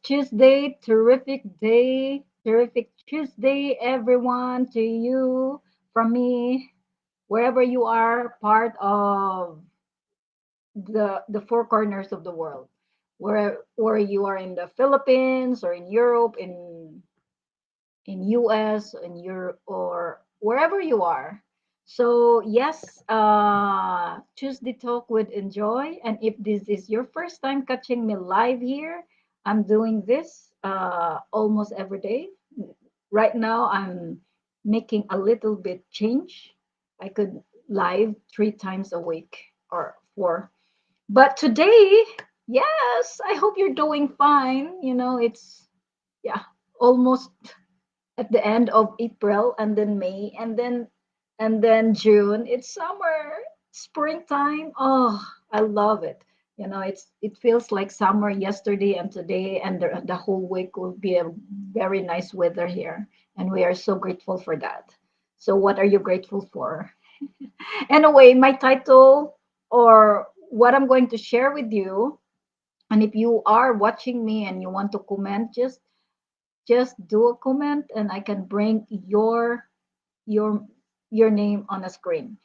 Tuesday, terrific Tuesday, everyone, to you, from me, wherever you are, part of the four corners of the world, where you are in the Philippines or in Europe, in US, in Europe, or wherever you are. So yes, Tuesday Talk with Enjoy. And if this is your first time catching me live here, I'm doing this almost every day. Right now, I'm making a little bit change. I could live 3 times a week or four. But today, yes, I hope you're doing fine. It's, yeah, almost at the end of April, and then May, and then June. It's summer, springtime. Oh, I love it. It feels like summer yesterday and today, and the whole week will be a very nice weather here, and we are so grateful for that. So, what are you grateful for? Anyway, my title, or what I'm going to share with you, and if you are watching me and you want to comment, just do a comment and I can bring your your name on a screen.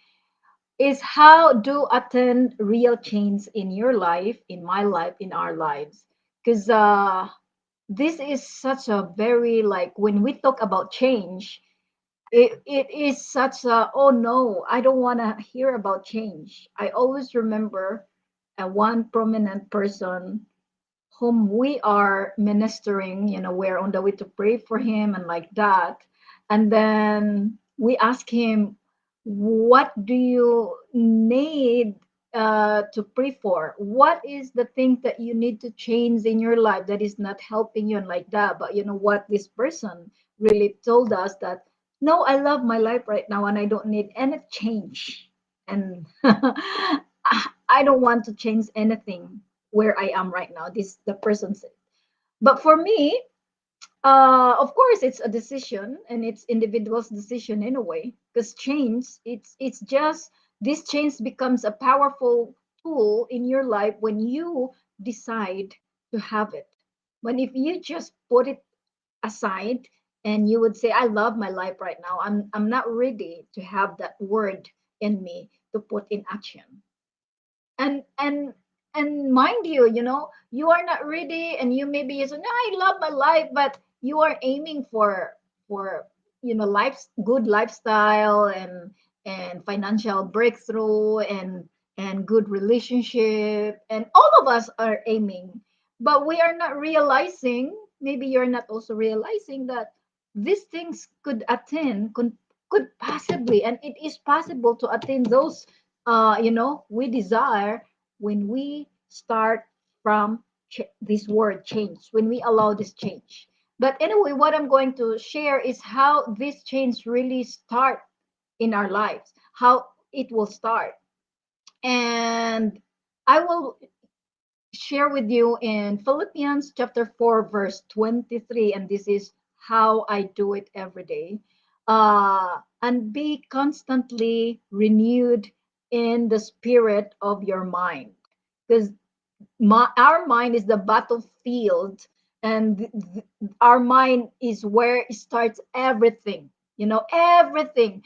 Is how do attend real change in your life, in my life, in our lives. Because this is such a very, like, when we talk about change, it is such a, oh no, I don't want to hear about change. I always remember one prominent person whom we are ministering, we're on the way to pray for him and like that. And then we ask him, what do you need to pray for? What is the thing that you need to change in your life that is not helping you and like that? But you know what? This person really told us that, no, I love my life right now and I don't need any change. And I don't want to change anything where I am right now. This the person said. But for me, of course, it's a decision and it's individual's decision in a way. Because change, it's just this change becomes a powerful tool in your life when you decide to have it. When if you just put it aside and you would say, I love my life right now. I'm not ready to have that word in me to put in action. And and and mind you, you are not ready, and you maybe you say, no, I love my life, but you are aiming for life's good lifestyle and financial breakthrough and good relationship, and all of us are aiming, but we are not realizing, maybe you're not also realizing that these things could possibly, and it is possible to attain those we desire when we start from this word change, when we allow this change. But anyway, what I'm going to share is how this change really start in our lives, how it will start. And I will share with you in Philippians chapter 4, verse 23, and this is how I do it every day. And be constantly renewed in the spirit of your mind. Because our mind is the battlefield, and our mind is where it starts everything. Everything.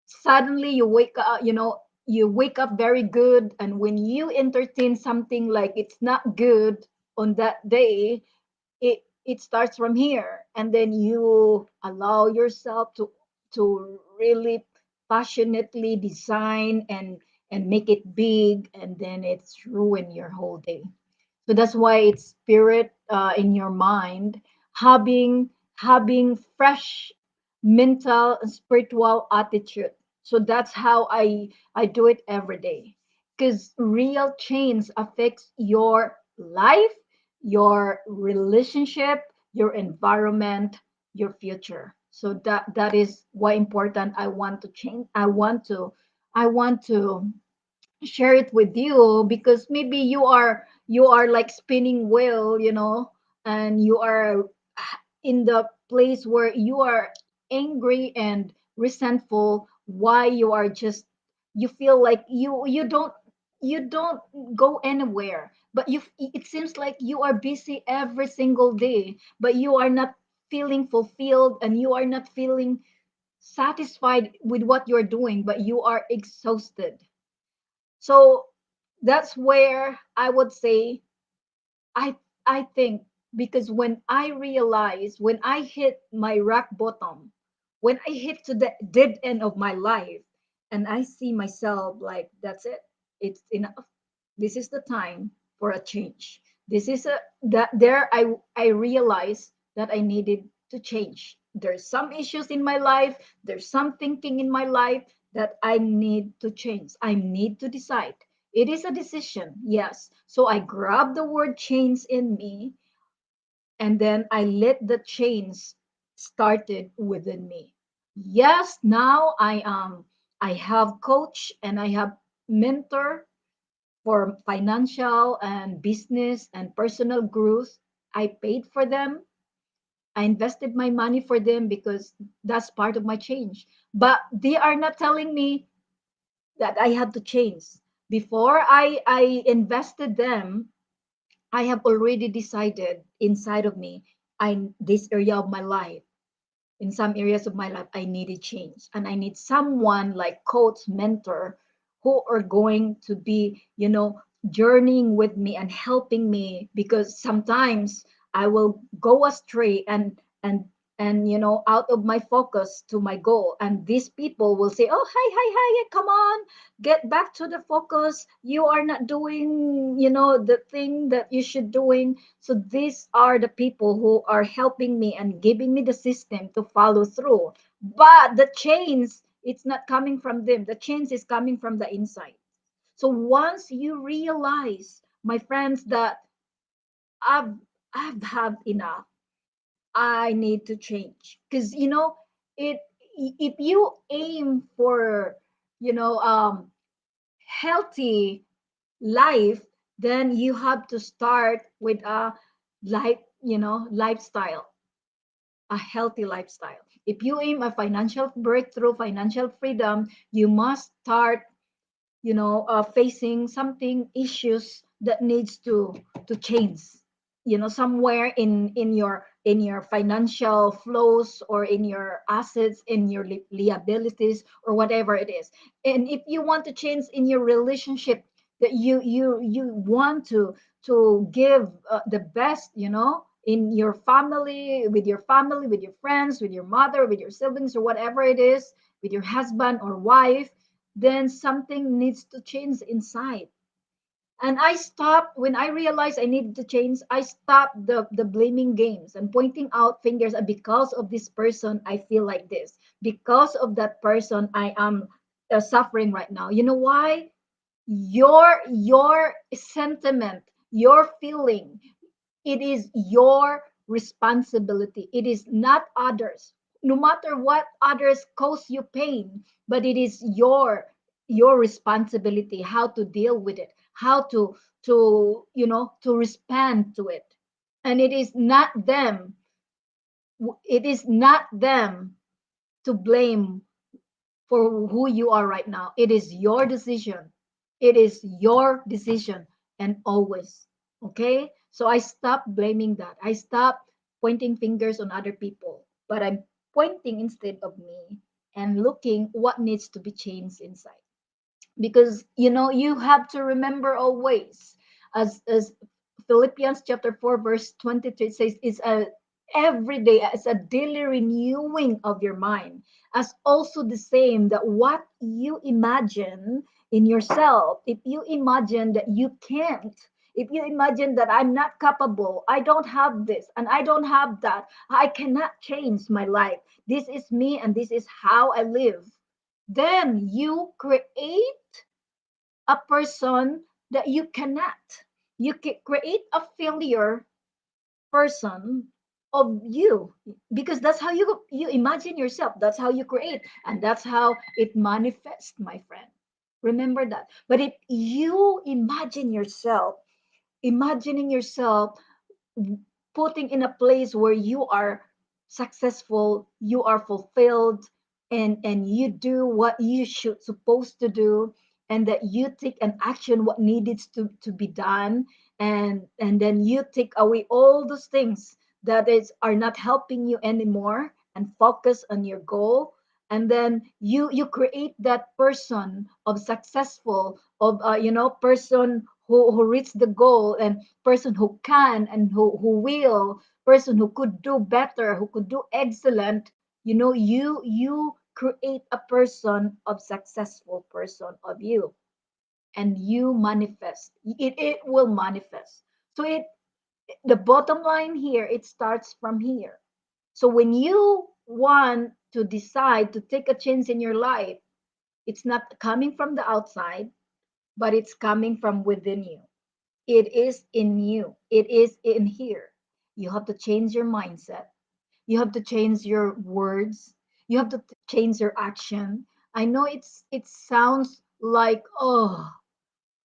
Suddenly you wake up very good, and when you entertain something like it's not good on that day, it starts from here, and then you allow yourself to really passionately design and make it big, and then it's ruin your whole day. So that's why it's spirit in your mind, having fresh mental and spiritual attitude. So that's how I do it every day. Because real change affects your life, your relationship, your environment, your future. So that is why important I want to change. I want to share it with you, because maybe you are like spinning wheel, and you are in the place where you are angry and resentful. Why you are just, you feel like you don't go anywhere. but it seems like you are busy every single day, but you are not feeling fulfilled, and you are not feeling satisfied with what you're doing, but you are exhausted. So that's where I would say, I I think, because when I realize, when I hit my rock bottom, when I hit to the dead end of my life, and I see myself like, that's it, it's enough. This is the time for a change. This is a that there I realized that I needed to change. There's some issues in my life, there's some thinking in my life that I need to change. I need to decide. It is a decision, yes. So I grab the word chains in me, and then I let the chains started within me. Yes, now I have coach and I have mentor for financial and business and personal growth. I paid for them. I invested my money for them because that's part of my change. But they are not telling me that I have to change. Before I invested them, I have already decided inside of me, I this area of my life, in some areas of my life, I needed change, and I need someone like coach, mentor, who are going to be, journeying with me and helping me, because sometimes I will go astray, and out of my focus to my goal, and these people will say, oh, hi, hi, hi, come on, get back to the focus, you are not doing, the thing that you should doing. So these are the people who are helping me and giving me the system to follow through. But the chains, it's not coming from them. The chains is coming from the inside. So once you realize, my friends, that I've I've had enough, I need to change. Because it if you aim for, healthy life, then you have to start with a lifestyle, a healthy lifestyle. If you aim a financial breakthrough, financial freedom, you must start, facing something issues that needs to change, somewhere in your financial flows, or in your assets, in your liabilities, or whatever it is. And if you want to change in your relationship, that you want to give the best, in your family, with your friends, with your mother, with your siblings, or whatever it is, with your husband or wife, then something needs to change inside. And I stopped when I realized I needed to change. I stopped the blaming games and pointing out fingers. And because of this person, I feel like this. Because of that person, I am suffering right now. You know why? Your sentiment, your feeling, it is your responsibility. It is not others. No matter what others cause you pain, but it is your responsibility how to deal with it, how to respond to it. And it is not them to blame for who you are right now. It is your decision. It is your decision, and always. Okay? So I stopped blaming that. I stopped pointing fingers on other people, but I'm pointing instead of me and looking what needs to be changed inside. Because you have to remember always, as Philippians chapter 4 verse 23 says, it's a every day, as a daily renewing of your mind, as also the same, that what you imagine in yourself, if you imagine that you can't, if you imagine that I'm not capable, I don't have this and I don't have that, I cannot change my life, this is me and this is how I live, then you create a person that you cannot. You can create a failure person of you, because that's how you imagine yourself. That's how you create, and that's how it manifests, my friend. Remember that. But if you imagining yourself putting in a place where you are successful, you are fulfilled, and you do what you should supposed to do, and that you take an action what needed to be done, and then you take away all those things that is are not helping you anymore and focus on your goal, and then you create that person of successful of person who reached the goal, and person who can and who will, person who could do better, who could do excellent. You create a person of successful person of you, and you manifest it will manifest. So it the bottom line here, it starts from here. So when you want to decide to take a chance in your life, it's not coming from the outside, but it's coming from within you. It is in you, it is in here. You have to change your mindset, you have to change your words, you have to change your action. I know it sounds like, oh,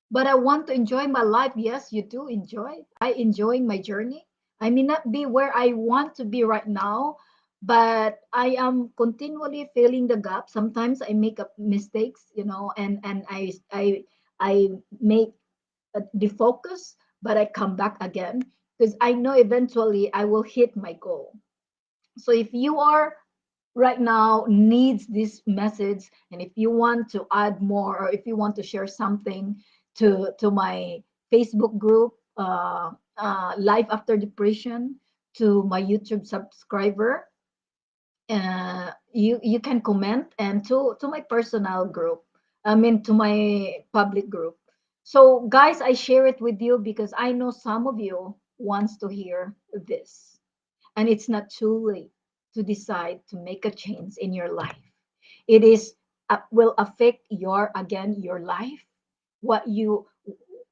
but I want to enjoy my life. Yes, you do enjoy. I enjoying my journey. I may not be where I want to be right now, but I am continually filling the gap. Sometimes I make up mistakes, and I make defocus, but I come back again because I know eventually I will hit my goal. So if you are right now needs this message, and if you want to add more, or if you want to share something to my Facebook group, Life After Depression, to my YouTube subscriber, you can comment, and to my personal group, I mean to my public group. So guys, I share it with you because I know some of you wants to hear this, and it's not too late to decide to make a change in your life. It is will affect your life, what you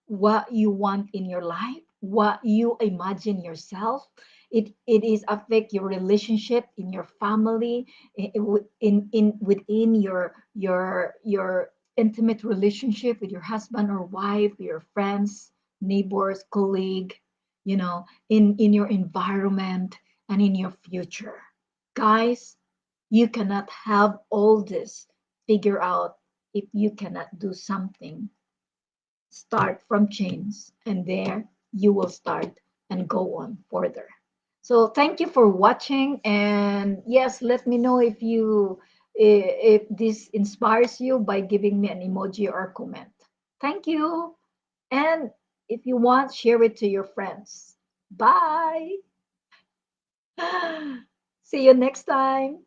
want in your life, what you imagine yourself. It is affect your relationship in your family, within your intimate relationship with your husband or wife, your friends, neighbors, colleague, in your environment, and in your future. Guys, you cannot have all this figure out if you cannot do something. Start from chains, and there you will start and go on further. So thank you for watching, and yes, let me know if this inspires you by giving me an emoji or comment. Thank you, and if you want, share it to your friends. Bye. See you next time.